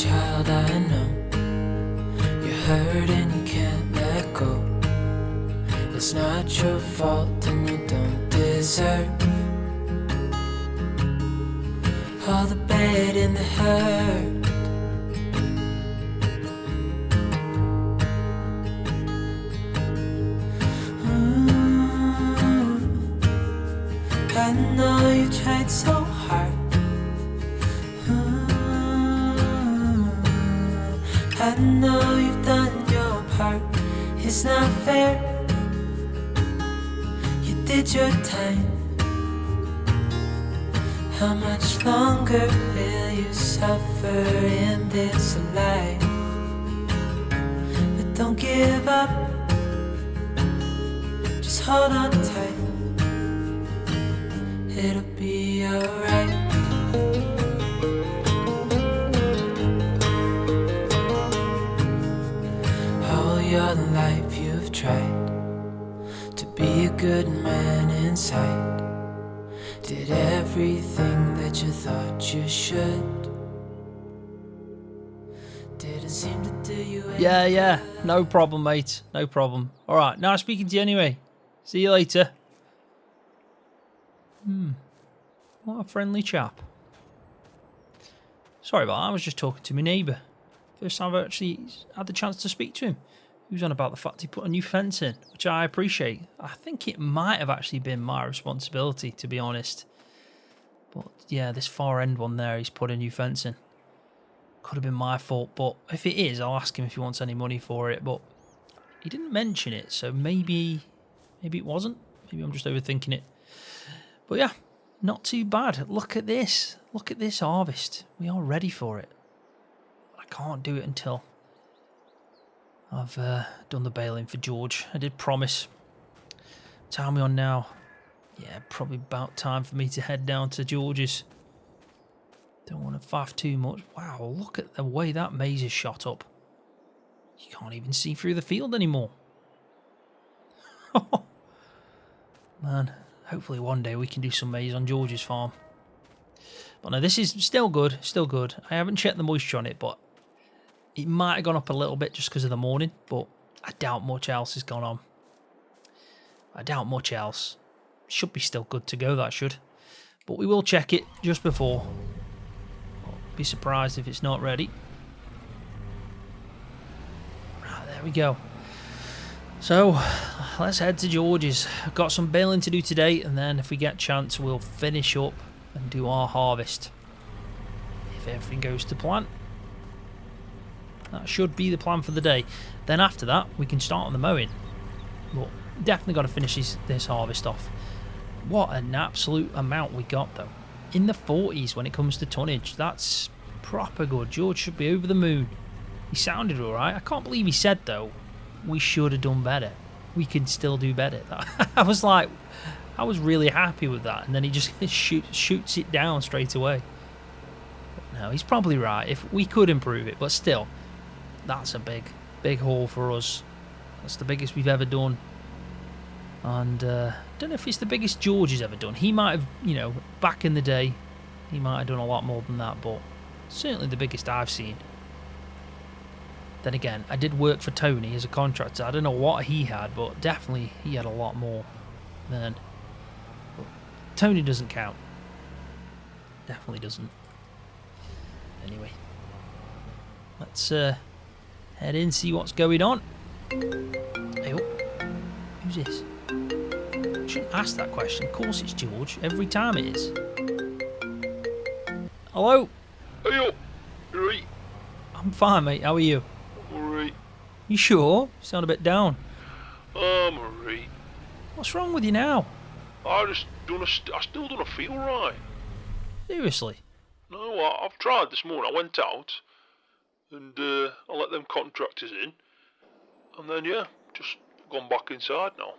child, I know. You're hurt and you can't let go. It's not your fault and you don't deserve all the bad and the hurt. I know you tried so hard. I know you've done your part. It's not fair. You did your time. How much longer will you suffer in this life? But don't give up. Just hold on tight. It'll be alright. All your life you've tried to be a good man inside. Did everything that you thought you should. Didn't seem to do you any Yeah, no problem, mate. No problem. Alright, nice speaking to you anyway. See you later. What a friendly chap. Sorry about that, I was just talking to my neighbour. First time I've actually had the chance to speak to him. He was on about the fact he put a new fence in, which I appreciate. I think it might have actually been my responsibility, to be honest. But yeah, this far end one there, he's put a new fence in. Could have been my fault, but if it is, I'll ask him if he wants any money for it. But he didn't mention it, so maybe it wasn't. Maybe I'm just overthinking it. But yeah, not too bad. Look at this. Look at this harvest. We are ready for it. I can't do it until I've done the baling for George. I did promise. Time we on now? Yeah, probably about time for me to head down to George's. Don't want to faff too much. Wow, look at the way that maze is shot up. You can't even see through the field anymore. Man, hopefully one day we can do some maize on George's farm. But no, this is still good, still good. I haven't checked the moisture on it, but it might have gone up a little bit just because of the morning, but I doubt much else has gone on. I doubt much else. Should be still good to go, that should. But we will check it just before. I'll be surprised if it's not ready. Right, there we go. So, let's head to George's. I've got some baling to do today, and then if we get a chance, we'll finish up and do our harvest. If everything goes to plan. That should be the plan for the day. Then after that, we can start on the mowing. But definitely got to finish this harvest off. What an absolute amount we got, though. In the 40s when it comes to tonnage. That's proper good. George should be over the moon. He sounded alright. I can't believe he said, though, we should have done better. We can still do better. I was like, I was really happy with that. And then he just shoots it down straight away. But no, he's probably right. If we could improve it, but still, that's a big haul for us. That's the biggest we've ever done. And don't know if it's the biggest George has ever done. He might have, back in the day, he might have done a lot more than that, but certainly the biggest I've seen. Then again, I did work for Tony as a contractor. I don't know what he had, but definitely he had a lot more than. But Tony doesn't count. Definitely doesn't. Anyway, let's head in, see what's going on. Hey, who's this? Shouldn't ask that question. Of course it's George. Every time it is. Hello? Hey up, you right? I'm fine, mate. How are you? Alright. You sure? You sound a bit down. I'm alright. What's wrong with you now? I still don't feel right. Seriously? No, I've tried this morning. I went out and I let them contractors in, and then yeah, just gone back inside now.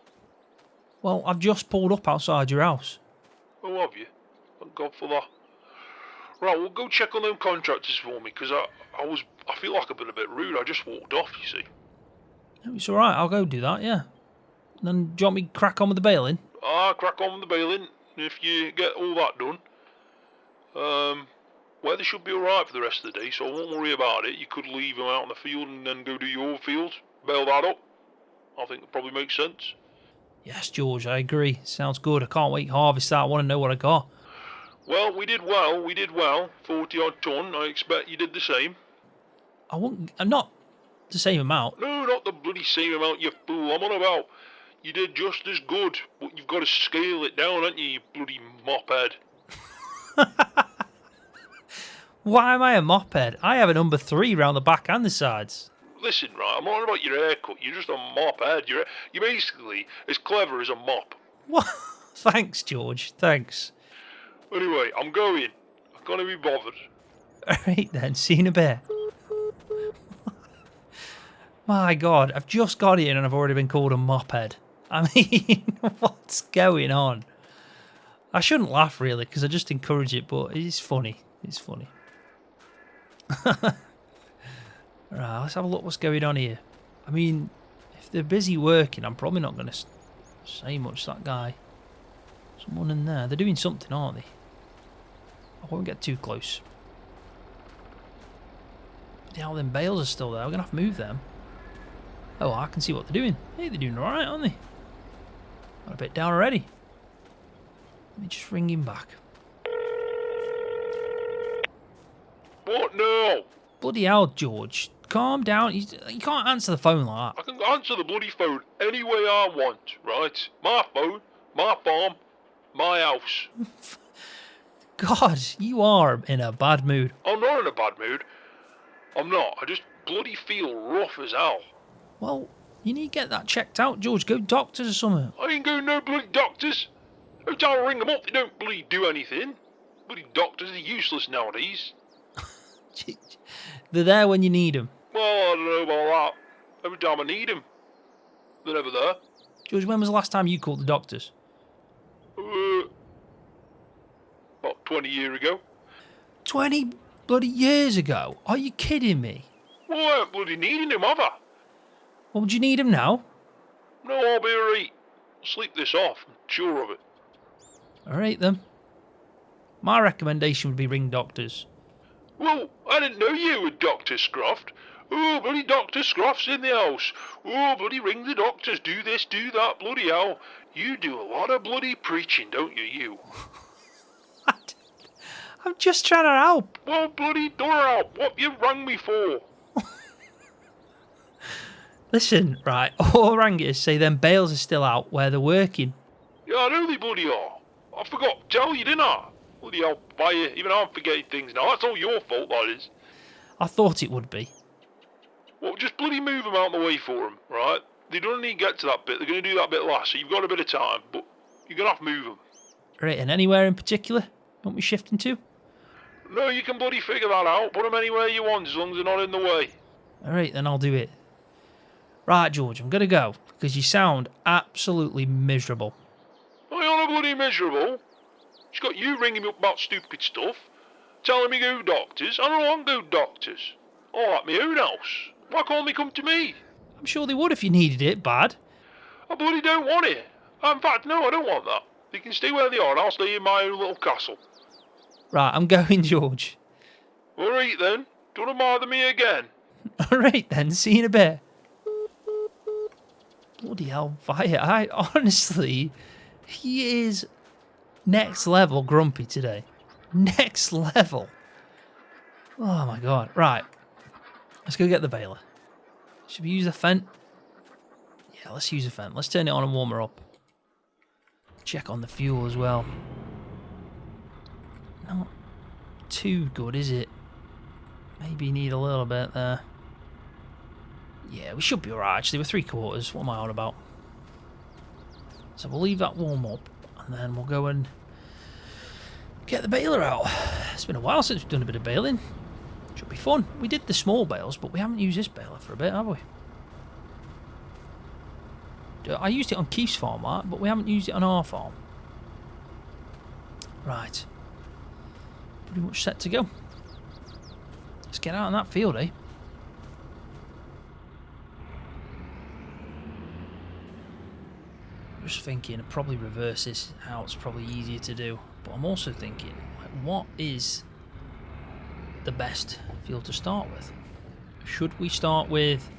Well, I've just pulled up outside your house. Oh, have you? Thank God for that. Right, well, go check on them contractors for me, because I feel like I've been a bit rude. I just walked off, you see. No, it's alright, I'll go do that, yeah. Then do you want me to crack on with the baling? Crack on with the baling. If you get all that done, weather should be alright for the rest of the day, so I won't worry about it. You could leave them out in the field and then go do your field, bail that up. I think it probably makes sense. Yes, George, I agree. Sounds good. I can't wait to harvest that. I want to know what I got. Well, we did well. 40 odd ton. I expect you did the same. I'm not the same amount. No, not the bloody same amount, you fool. I'm on about you did just as good, but you've got to scale it down, haven't you bloody mophead? Why am I a mophead? I have a number 3 round the back and the sides. Listen, right, I'm not on about your haircut. You're just a mophead. You're basically as clever as a mop. What? Thanks, George. Thanks. Anyway, I'm going. I can't be bothered. Alright then, see you in a bit. My God, I've just got in and I've already been called a mophead. I mean, what's going on? I shouldn't laugh really because I just encourage it, but it's funny. It's funny. Right, let's have a look what's going on here. I mean, if they're busy working, I'm probably not going to say much to that guy. Someone in there. They're doing something, aren't they? I won't get too close. Yeah, them bales are still there. We're going to have to move them. Oh, I can see what they're doing. Hey, they're doing alright, aren't they? Got a bit down already. Let me just ring him back. What now? Bloody hell, George. Calm down. You can't answer the phone like that. I can answer the bloody phone any way I want, right? My phone, my farm, my house. God, you are in a bad mood. I'm not in a bad mood. I'm not. I just bloody feel rough as hell. Well, you need to get that checked out, George. Go doctors or something. I ain't going no bloody doctors. Every time I ring them up, they don't bloody do anything. Bloody doctors are useless nowadays. They're there when you need them. Well, I don't know about that. Every time I need them, they're never there. George, when was the last time you called the doctors? About 20 years ago. 20 bloody years ago? Are you kidding me? Well, I ain't bloody needing them, have I? Well, would you need them now? No, I'll be alright. I'll sleep this off, I'm sure of it. Alright then. My recommendation would be ring doctors. Well, I didn't know you were Dr. Scroft. Oh, bloody Dr. Scroft's in the house. Oh, bloody ring the doctors, do this, do that, bloody hell. You do a lot of bloody preaching, don't you? I'm just trying to help. Well, bloody door out. What you rang me for? Listen, right, all I rang is say them bales are still out where they're working. Yeah, I know they bloody are. I forgot to tell you, didn't I? Bloody hell, by you. Even I'm forgetting things now. That's all your fault, that is. I thought it would be. Well, just bloody move them out of the way for them, right? They don't need to get to that bit. They're going to do that bit last, so you've got a bit of time, but you're going to have to move them. Right, and anywhere in particular you want me shifting to? No, you can bloody figure that out. Put them anywhere you want, as long as they're not in the way. Alright, then I'll do it. Right, George, I'm going to go, because you sound absolutely miserable. I ain't bloody miserable. She's got you ringing me up about stupid stuff, telling me go doctors. I don't want to go doctors. I like my own house. Why can't they come to me? I'm sure they would if you needed it bad. I bloody don't want it. In fact, no, I don't want that. They can stay where they are and I'll stay in my own little castle. Right, I'm going, George. Alright then. Don't want to bother me again. Alright then, see you in a bit. Bloody hell, Fire. I honestly, he is next level grumpy today. Next level. Oh my god. Right. Let's go get the baler. Should we use the Fent? Yeah, let's use the Fent. Let's turn it on and warm her up. Check on the fuel as well. Not too good, is it? Maybe need a little bit there. Yeah, we should be alright actually. We're 3/4. What am I on about? So we'll leave that warm up and then we'll go and get the baler out. It's been a while since we've done a bit of baling. Should be fun. We did the small bales, but we haven't used this baler for a bit, have we? I used it on Keith's farm, right? But we haven't used it on our farm. Right. Pretty much set to go. Let's get out in that field, eh? Just thinking, I'd probably reverse this out. It's probably easier to do. But I'm also thinking, like, what is the best field to start with? Should we start with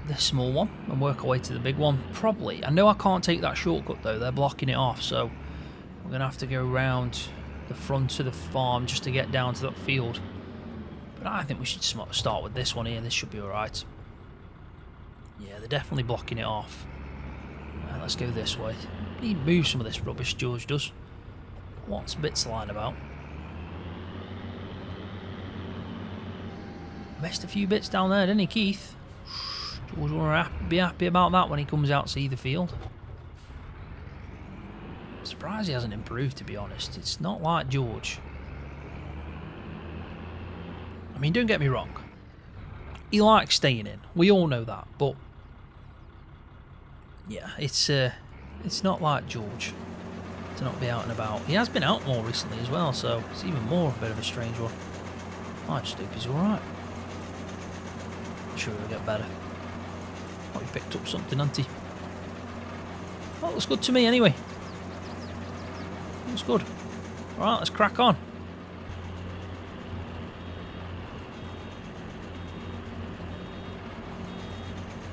this small one and work our way to the big one? Probably. I know I can't take that shortcut though, they're blocking it off, so we're going to have to go around the front of the farm just to get down to that field. But I think we should start with this one here, this should be alright. Yeah, they're definitely blocking it off. Let's go this way. We need to move some of this rubbish, George does. What's bits lying about? Missed a few bits down there, didn't he, Keith? George will be happy about that when he comes out to see the field. I'm surprised he hasn't improved, to be honest. It's not like George. I mean, don't get me wrong. He likes staying in. We all know that, but yeah, it's not like George to not be out and about. He has been out more recently as well, so it's even more a bit of a strange one. I just hope he's alright. I'm sure he'll get better. Oh, he picked up something, hasn't he? Well, looks good to me anyway. Looks good. Alright, let's crack on.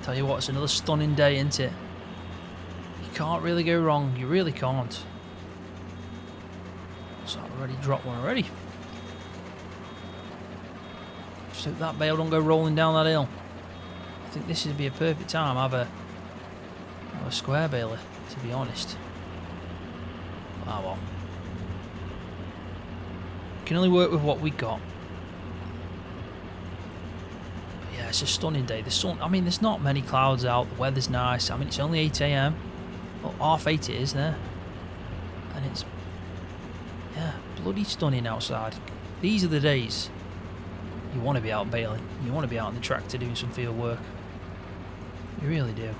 Tell you what, it's another stunning day, isn't it? You can't really go wrong. You really can't. So I've already dropped one already. Just hope that bale don't go rolling down that hill. I think this would be a perfect time to have a square baler, to be honest. Ah well. We can only work with what we got. Yeah, it's a stunning day. The sun, I mean, there's not many clouds out. The weather's nice. I mean, it's only 8 AM. Well, 8:30 it is there. And it's, yeah, bloody stunning outside. These are the days you want to be out baling. You want to be out on the tractor doing some field work. You really do.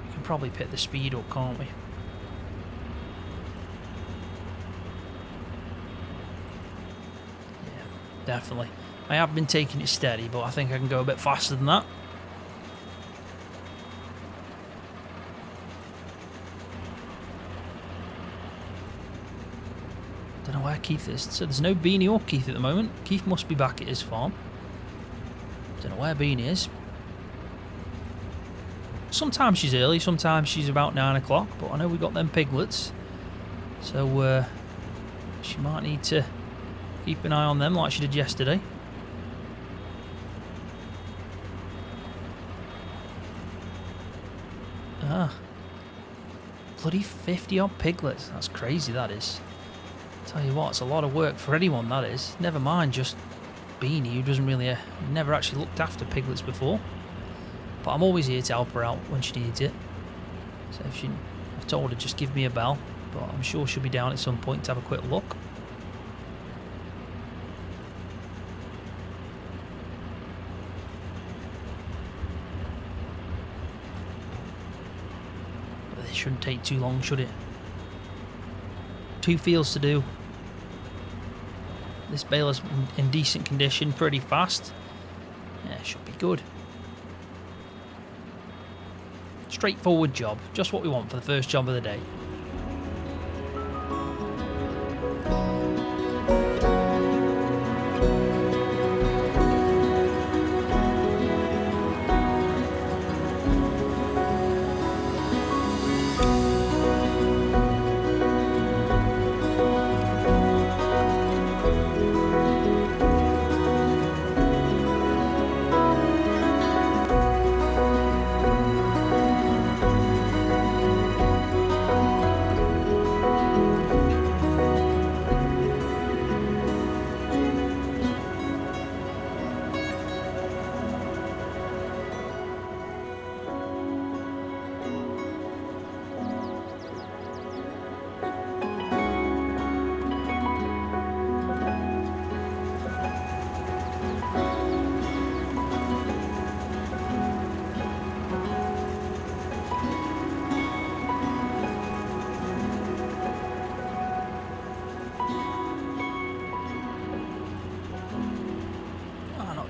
We can probably pick the speed up, can't we? Definitely. I have been taking it steady, but I think I can go a bit faster than that. Don't know where Keith is. So there's no Beanie or Keith at the moment. Keith must be back at his farm. Don't know where Beanie is. Sometimes she's early, sometimes she's about 9 o'clock, but I know we got them piglets. So she might need to keep an eye on them like she did yesterday. Ah. Bloody 50 odd piglets. That's crazy, that is. Tell you what, it's a lot of work for anyone, that is. Never mind just Beanie, who doesn't really never actually looked after piglets before. But I'm always here to help her out when she needs it. So if I've told her just give me a bell, but I'm sure she'll be down at some point to have a quick look. Shouldn't take too long, should it? 2 fields to do. This baler's in decent condition, pretty fast. Yeah, should be good. Straightforward job, just what we want for the first job of the day.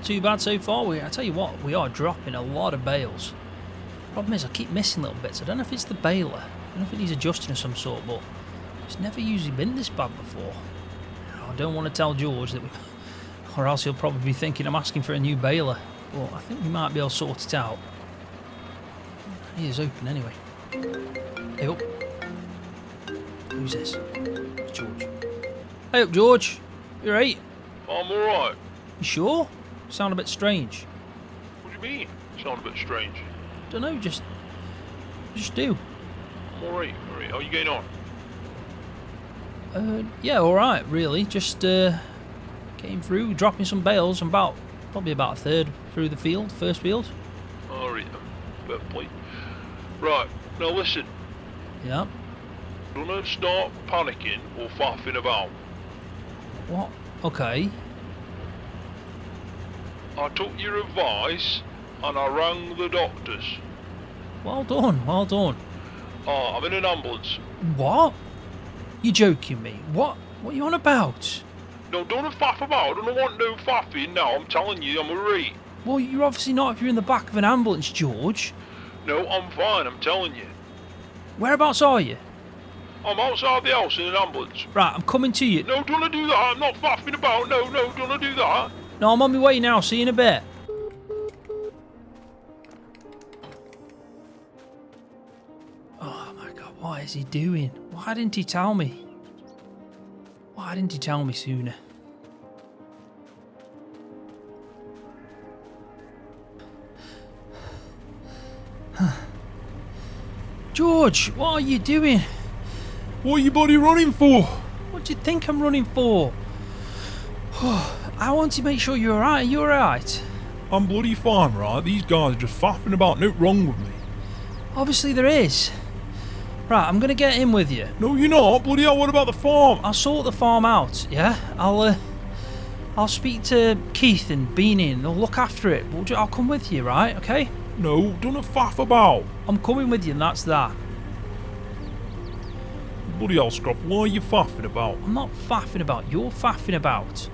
Too bad so far. I tell you what, we are dropping a lot of bales. Problem is I keep missing little bits. I don't know if it's the baler. don't know if it needs adjusting of some sort, but it's never usually been this bad before. I don't want to tell George that or else he'll probably be thinking I'm asking for a new baler, but I think we might be able to sort it out. He is open anyway. Hey up. Who's this? It's George. Hey up, George. You right? I'm alright. You sure? Sound a bit strange. What do you mean? Sound a bit strange. Don't know, just do. I'm alright. Alright, how are you getting on? Yeah, alright, really. Just came through, dropping some bales. I'm probably about a third through the field, first field. Alright, fair play. Right, now listen. Yeah. Don't start panicking or faffing about. What? Okay. I took your advice and I rang the doctors. Well done, well done. I'm in an ambulance. What? You joking me? What are you on about? No, don't faff about. I don't want no faffing now. I'm telling you, I'm alright. Well, you're obviously not if you're in the back of an ambulance, George. No, I'm fine, I'm telling you. Whereabouts are you? I'm outside the house in an ambulance. Right, I'm coming to you. No, don't do that. I'm not faffing about. No, don't do that. No, I'm on my way now. See you in a bit. Oh my God, what is he doing? Why didn't he tell me? Why didn't he tell me sooner? George, what are you doing? What are you bloody running for? What do you think I'm running for? I want to make sure you're alright. Are you alright? I'm bloody fine, right? These guys are just faffing about, nothing wrong with me. Obviously there is. Right, I'm going to get in with you. No, you're not. Bloody hell, what about the farm? I'll sort the farm out, yeah? I'll speak to Keith and Beanie and they'll look after it. I'll come with you, right? Okay? No, don't faff about. I'm coming with you and that's that. Bloody hell, Scroft, why are you faffing about? I'm not faffing about. You're faffing about.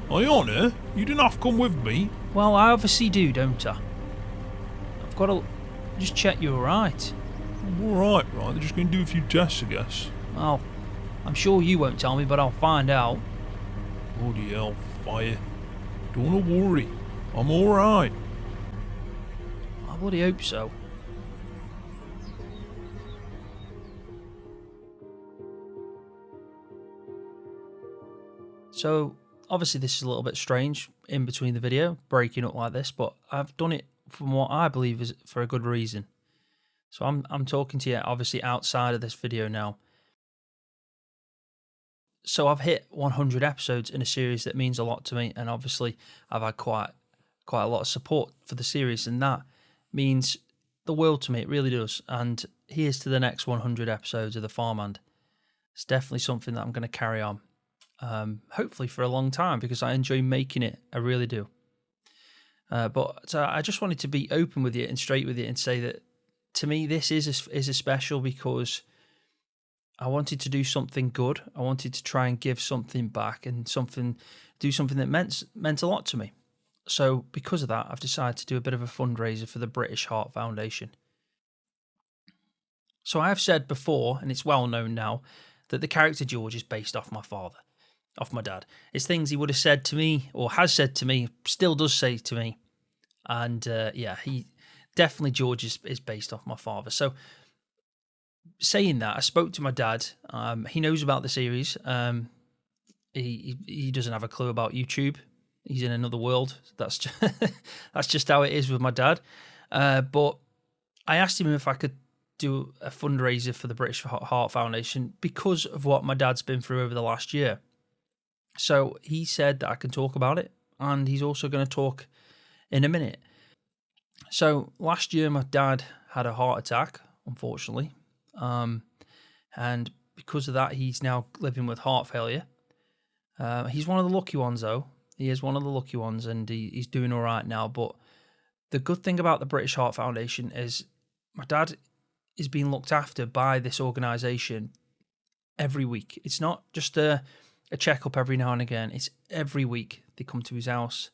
Are you on it? You didn't have to come with me. Well, I obviously do, don't I? I've got to just check you're alright. I'm alright, right? They're just going to do a few tests, I guess. Well, I'm sure you won't tell me, but I'll find out. Bloody hell, fire. Don't worry. I'm alright. I bloody hope so. So, obviously this is a little bit strange in between the video, breaking up like this, but I've done it from what I believe is for a good reason. So I'm talking to you obviously outside of this video now. So I've hit 100 episodes in a series that means a lot to me, and obviously I've had quite a lot of support for the series, and that means the world to me. It really does. And here's to the next 100 episodes of The Farmhand. It's definitely something that I'm going to carry on. Hopefully for a long time, because I enjoy making it. I really do. But I just wanted to be open with you and straight with you and say that to me this is a special because I wanted to do something good. I wanted to try and give something back and do something that meant a lot to me. So because of that, I've decided to do a bit of a fundraiser for the British Heart Foundation. So I have said before, and it's well known now, that the character George is based off my father. Off my dad. It's things he would have said to me, or has said to me, still does say to me. And yeah, he definitely, George is based off my father. So saying that, I spoke to my dad. He knows about the series. He doesn't have a clue about YouTube. He's in another world. That's just, that's just how it is with my dad. But I asked him if I could do a fundraiser for the British Heart Foundation because of what my dad's been through over the last year. So he said that I can talk about it, and he's also going to talk in a minute. So last year, my dad had a heart attack, unfortunately. And because of that, he's now living with heart failure. He's one of the lucky ones, though. He is one of the lucky ones, and he's doing all right now. But the good thing about the British Heart Foundation is my dad is being looked after by this organisation every week. It's not just a checkup every now and again. It's every week. They come to his house,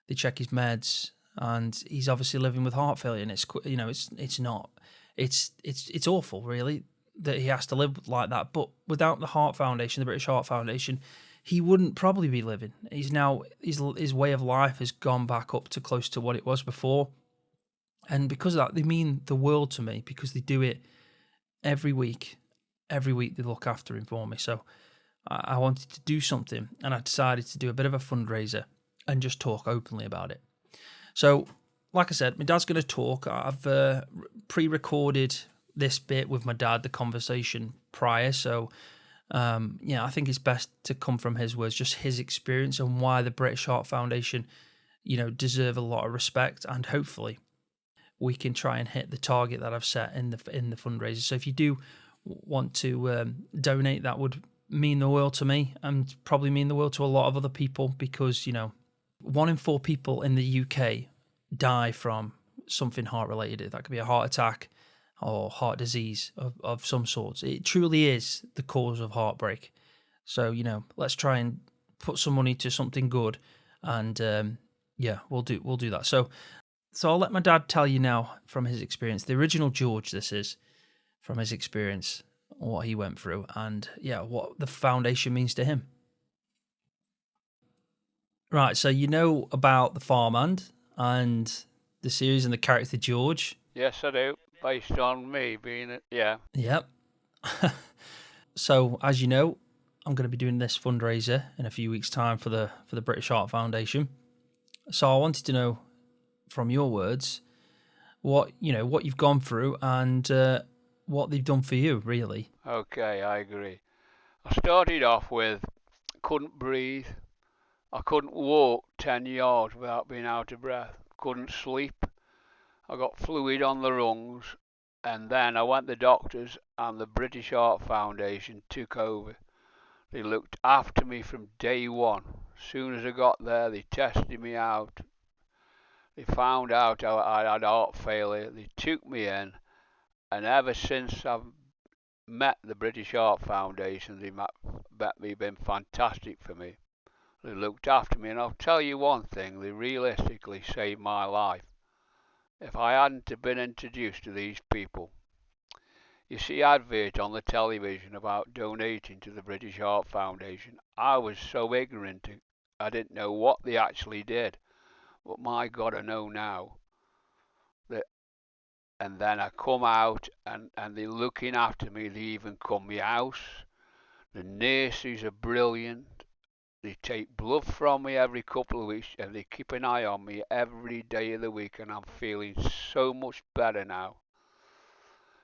they check his meds, and he's obviously living with heart failure. And it's awful, really. that he has to live like that. But without the Heart Foundation, the British Heart Foundation, he wouldn't probably be living. He's now his way of life has gone back up to close to what it was before, and because of that, they mean the world to me because they do it every week. Every week they look after him for me. So I wanted to do something, and I decided to do a bit of a fundraiser and just talk openly about it. So, like I said, my dad's going to talk. I've pre-recorded this bit with my dad, the conversation prior. So, I think it's best to come from his words, just his experience and why the British Heart Foundation, deserve a lot of respect, and hopefully we can try and hit the target that I've set in the fundraiser. So, if you do want to donate, that would mean the world to me and probably mean the world to a lot of other people because 1 in 4 people in the UK die from something heart related. That could be a heart attack or heart disease of some sort. It truly is the cause of heartbreak. So let's try and put some money to something good, and we'll do that. So I'll let my dad tell you now from his experience. The original George, this is from his experience, what he went through, and what the foundation means to him. Right, so about the farmhand and the series and the character George. Yes, I do. Based on me being it, yeah. Yep. So as you know, I'm going to be doing this fundraiser in a few weeks' time for the British Heart Foundation. So I wanted to know from your words what you've gone through and what they've done for you, really. Okay, I agree. I started off with couldn't breathe. I couldn't walk 10 yards without being out of breath. Couldn't sleep. I got fluid on the lungs, and then I went to the doctors, and the British Heart Foundation took over. They looked after me from day one. As soon as I got there, they tested me out. They found out I had heart failure. They took me in, and ever since I've met the British Heart Foundation, they've been fantastic for me. They looked after me, and I'll tell you one thing, they realistically saved my life. If I hadn't have been introduced to these people, you see advert on the television about donating to the British Heart Foundation. I was so ignorant, I didn't know what they actually did. But my God, I know now. And then I come out, and they're looking after me. They even come to my house. The nurses are brilliant. They take blood from me every couple of weeks, and they keep an eye on me every day of the week, and I'm feeling so much better now.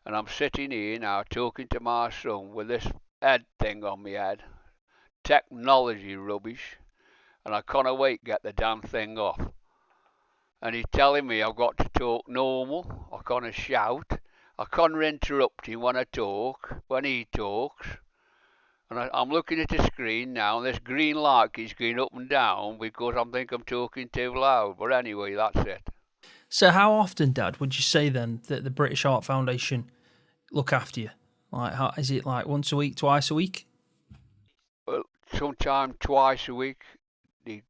And I'm sitting here now talking to my son with this head thing on my head. Technology rubbish. And I can't wait to get the damn thing off. And he's telling me I've got to talk normal. I can't shout. I can't interrupt him when I talk, when he talks. And I'm looking at the screen now, and this green light keeps going up and down because I think I'm talking too loud. But anyway, that's it. So how often, Dad, would you say then that the British Heart Foundation look after you? Like, is it like once a week, twice a week? Well, sometimes twice a week. They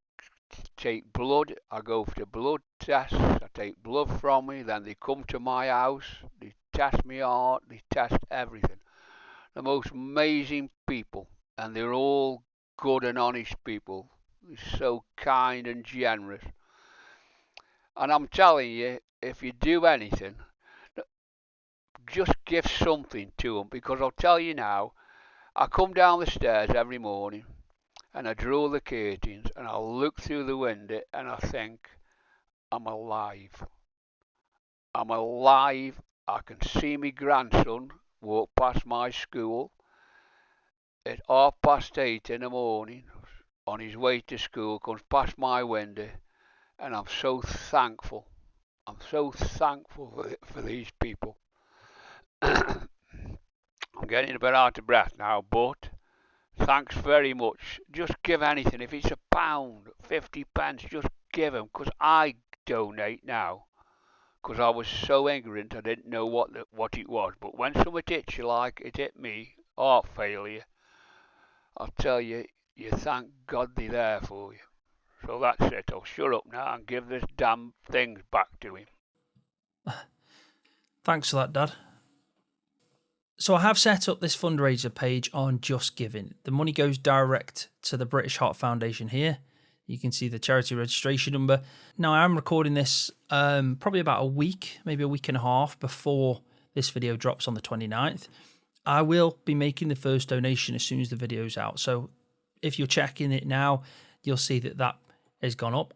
take blood. I go for the blood tests. I take blood from me. Then they come to my house. They test my heart. They test everything. The most amazing people, and they're all good and honest people. They're so kind and generous. And I'm telling you, if you do anything, just give something to them, because I'll tell you now, I come down the stairs every morning and I draw the curtains and I look through the window and I think, I'm alive. I'm alive. I can see my grandson walk past my school at 8:30 in the morning on his way to school, comes past my window, and I'm so thankful. I'm so thankful for these people. I'm getting a bit out of breath now, but thanks very much. Just give anything. If it's £1, 50 pence, just give them, because I donate now. Because I was so ignorant, I didn't know what it was. But when something hits you like it hit me, heart failure, I'll tell you, you thank God they're there for you. So that's it. I'll shut up now and give this damn thing back to him. Thanks for that, Dad. So I have set up this fundraiser page on Just Giving. The money goes direct to the British Heart Foundation here. You can see the charity registration number. Now, I am recording this probably about a week, maybe a week and a half before this video drops on the 29th. I will be making the first donation as soon as the video's out. So if you're checking it now, you'll see that that has gone up.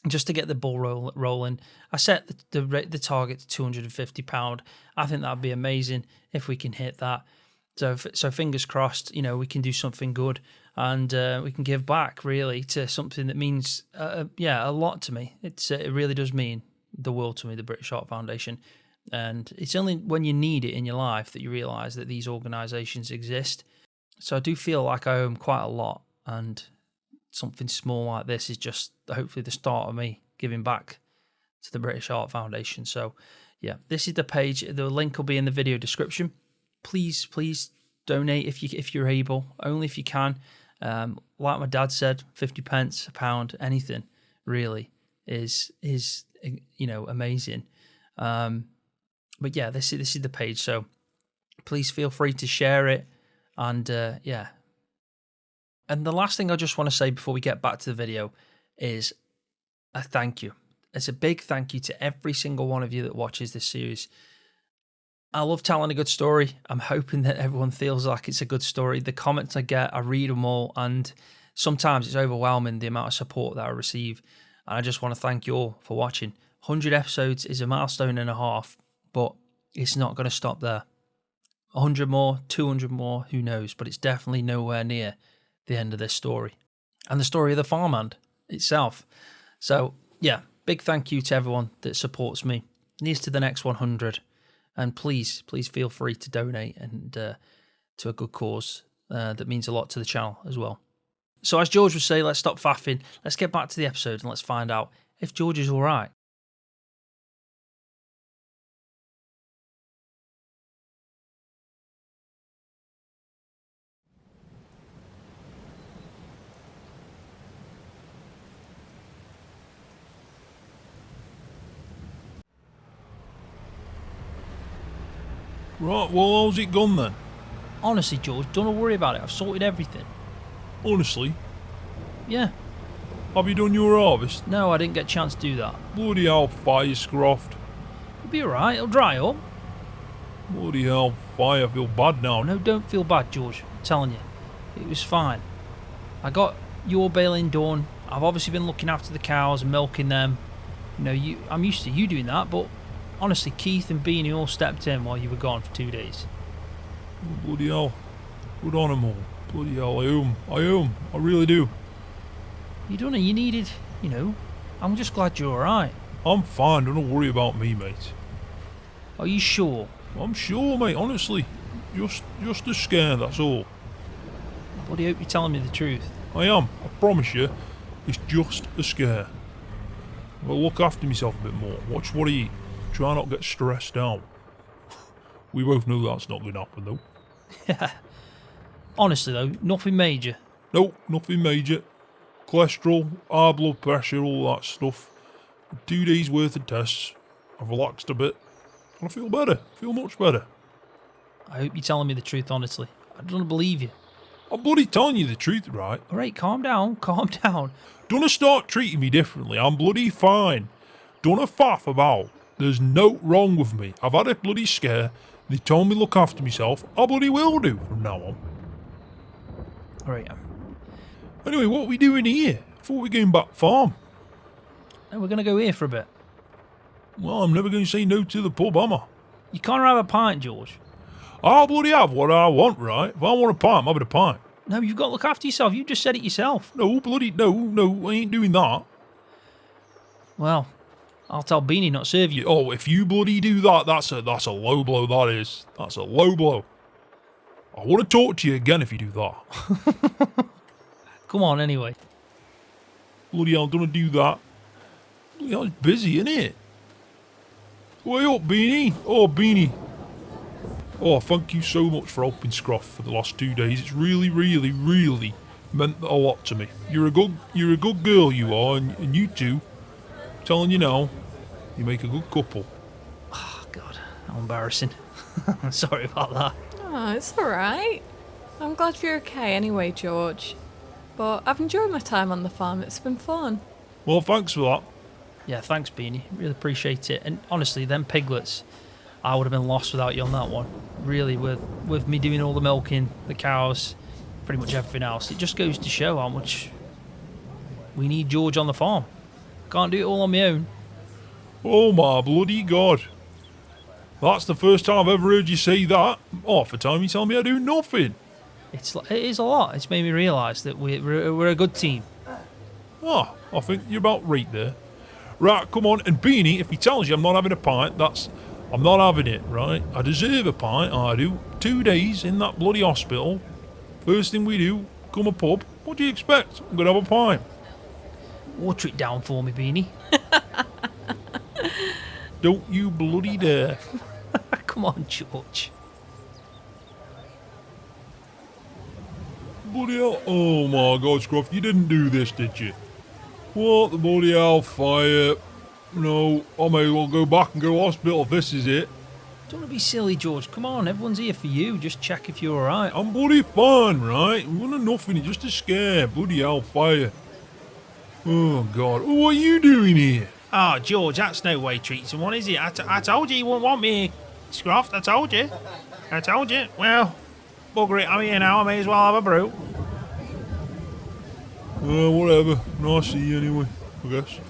Just to get the ball rolling, I set the target to £250. I think that'd be amazing if we can hit that. So fingers crossed, you know, we can do something good and we can give back really to something that means, a lot to me. It really does mean the world to me, the British Heart Foundation. And it's only when you need it in your life that you realise that these organisations exist. So I do feel like I owe them quite a lot, and something small like this is just hopefully the start of me giving back to the British Heart Foundation. So yeah, this is the page. The link will be in the video description. Please donate if you're able, only if you can. Like my dad said, 50 pence, a pound, anything really is amazing. But yeah, this is the page. So please feel free to share it, and yeah. And the last thing I just want to say before we get back to the video is a thank you. It's a big thank you to every single one of you that watches this series. I love telling a good story. I'm hoping that everyone feels like it's a good story. The comments I get, I read them all, and sometimes it's overwhelming the amount of support that I receive. And I just want to thank you all for watching. 100 episodes is a milestone and a half, but it's not going to stop there. 100 more, 200 more, who knows? But it's definitely nowhere near the end of this story and the story of the farmhand itself. So yeah, big thank you to everyone that supports me. Here's to the next 100, and please feel free to donate and to a good cause that means a lot to the channel as well. So as George would say, let's stop faffing, let's get back to the episode and let's find out if George is all right. Right, well, how's it gone then? Honestly, George, don't worry about it. I've sorted everything. Honestly? Yeah. Have you done your harvest? No, I didn't get a chance to do that. Bloody hell, fire, Scroft. It'll be alright. It'll dry up. Bloody hell, fire, I feel bad now. No, don't feel bad, George. I'm telling you. It was fine. I got your baling done. I've obviously been looking after the cows and milking them. You know, I'm used to you doing that, but honestly, Keith and Beanie all stepped in while you were gone for 2 days. Oh, bloody hell. Good on them all. Bloody hell, I owe 'em. I really do. You done it. You needed, you know. I'm just glad you're alright. I'm fine, don't worry about me, mate. Are you sure? I'm sure, mate, honestly. Just a scare, that's all. I bloody hope you're telling me the truth. I am, I promise you. It's just a scare. I'll look after myself a bit more. Watch what I eat. Try not to get stressed out. We both know that's not going to happen, though. Yeah. Honestly, though, nothing major. Nope, nothing major. Cholesterol, high blood pressure, all that stuff. 2 days worth of tests. I've relaxed a bit. And I feel better. I feel much better. I hope you're telling me the truth, honestly. I don't believe you. I'm bloody telling you the truth, right? Alright, calm down, calm down. Don't start treating me differently. I'm bloody fine. Don't faff about. There's no wrong with me. I've had a bloody scare. They told me to look after myself. I bloody will do from now on. Alright. Anyway, what are we doing here? I thought we were going back farm. No, we're going to go here for a bit. Well, I'm never going to say no to the pub, am I? You can't have a pint, George. I'll bloody have what I want, right? If I want a pint, I'm having a pint. No, you've got to look after yourself. You just said it yourself. No, bloody no, I ain't doing that. Well, I'll tell Beanie not to serve you. Oh, if you bloody do that, that's a low blow, that is. That's a low blow. I want to talk to you again if you do that. Come on, anyway. Bloody hell, don't do that. Bloody hell, it's busy, isn't it? Way up, Beanie. Oh, Beanie. Oh, thank you so much for helping Scroft for the last 2 days. It's really, really, really meant a lot to me. You're a good girl, you are, and you two. I'm telling you now, you make a good couple. Oh, God, how embarrassing. Sorry about that. Oh, it's alright. I'm glad you're okay anyway, George. But I've enjoyed my time on the farm. It's been fun. Well, thanks for that. Yeah, thanks, Beanie. Really appreciate it. And honestly, them piglets, I would have been lost without you on that one. Really, with me doing all the milking, the cows, pretty much everything else. It just goes to show how much we need George on the farm. Can't do it all on my own. Oh my bloody God. That's the first time I've ever heard you say that. Half the time you tell me I do nothing. It is a lot. It's made me realise that we're a good team. Ah, I think you're about right there. Right, come on, and Beanie, if he tells you I'm not having a pint, I'm not having it, right? I deserve a pint, I do. 2 days in that bloody hospital. First thing we do, come a pub. What do you expect? I'm going to have a pint. Water it down for me, Beanie. Don't you bloody dare. Come on, George. Bloody hell. Oh my God, Scroft, you didn't do this, did you? What the bloody hell, fire? No, I may as well go back and go to hospital if this is it. Don't want to be silly, George. Come on, everyone's here for you. Just check if you're alright. I'm bloody fine, right? We want nothing, just a scare. Bloody hell, fire. Oh God, what are you doing here? Oh, George, that's no way treating someone, is it? I told you wouldn't want me, Scroft. I told you. Well, bugger it, I'm here now. I may as well have a brew. Whatever. Nice to see you anyway, I guess.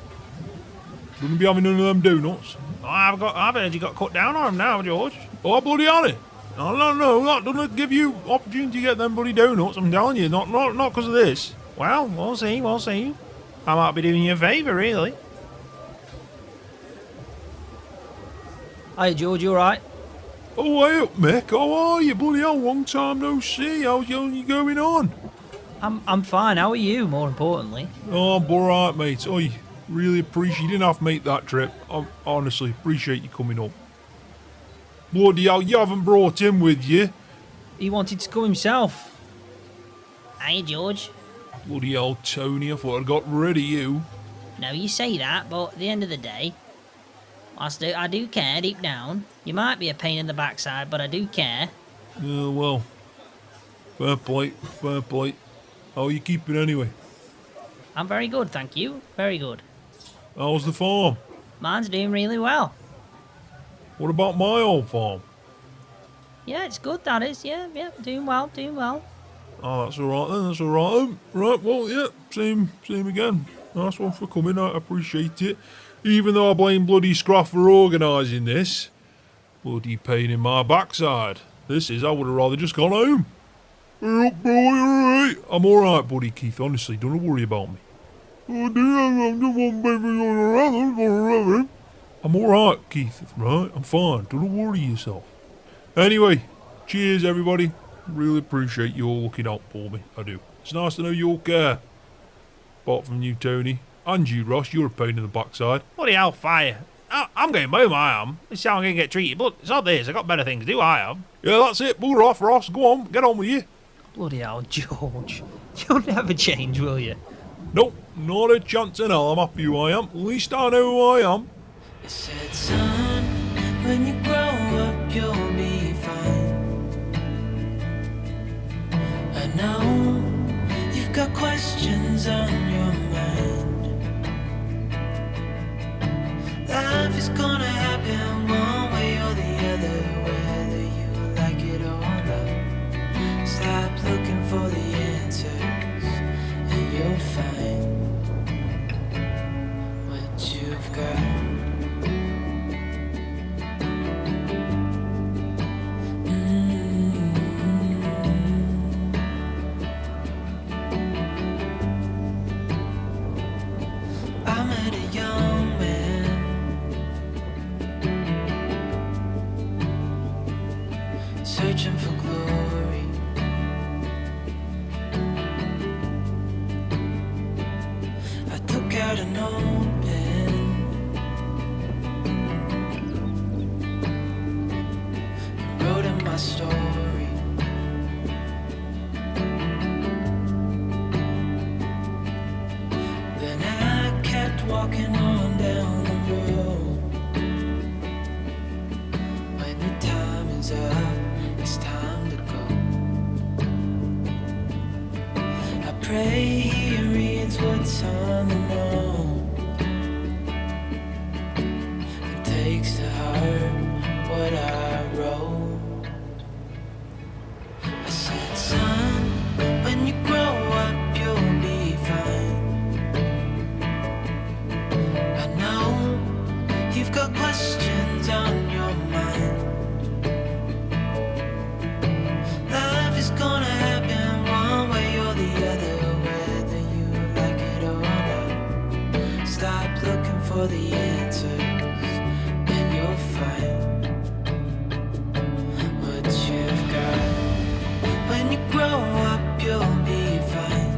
Wouldn't be having none of them donuts. I've heard you got cut down on them now, George. Oh, bloody honey. No, that doesn't give you opportunity to get them bloody donuts, I'm telling you. Not because of this. Well, we'll see. I might be doing you a favour, really. Hi, George, you alright? Oh, hey up, Mick. How are you? Bloody hell, long time no see. How's you going on? I'm fine. How are you, more importantly? Oh, I'm alright, mate. Oh, really appreciate you didn't have to make that trip. I honestly appreciate you coming up. Bloody hell, you haven't brought him with you. He wanted to come himself. Hey, George. Bloody hell, Tony, I thought I'd got rid of you. No, you say that, but at the end of the day, I do care deep down. You might be a pain in the backside, but I do care. Well, fair play. How are you keeping anyway? I'm very good, thank you. Very good. How's the farm? Mine's doing really well. What about my old farm? Yeah, it's good, that is. Yeah, doing well. Oh, that's alright then, Right, well, yeah, same again. Nice one for coming, I appreciate it. Even though I blame bloody Scroft for organising this. Bloody pain in my backside. This is, I would have rather just gone home. Hey up, bro, you alright? I'm alright, buddy Keith, honestly, don't worry about me. I'm alright, Keith, right? I'm fine, don't worry yourself. Anyway, cheers everybody. Really appreciate you all looking out for me, I do. It's nice to know you all care. Apart from you, Tony. And you, Ross, you're a pain in the backside. Bloody hell, fire. I'm going home, I am. This is how I'm going to get treated, but it's not this. I've got better things to do, I am. Yeah, that's it. Bugger off, Ross. Go on, get on with you. Bloody hell, George. You'll never change, will you? Nope, not a chance in hell. I'm happy who I am. At least I know who I am. I said, son, when you grow up, you'll be fine. I know you've got questions on your mind. Life is gonna happen one way or the other, whether you like it or not. Stop looking for the answers, and you'll find what you've got. I met a young man, searching for glory. I took out an old pen and wrote in my story. Then I kept walking on down the road. When the time is up, what's on the know. It takes to heart what I wrote. I said, son, when you grow up, you'll be fine. I know you've got questions on your mind. Life is gonna happen one way or the other, whether you like it or not. Stop looking for the answers and you'll find what you've got. When you grow up, you'll be fine.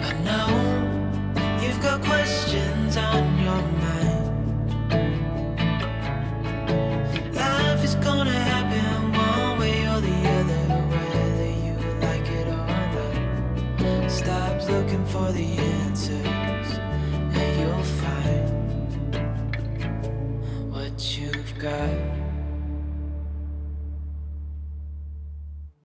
I know you've got questions on your mind. Life is gonna happen one way or the other, whether you like it or not. Stop looking for the end.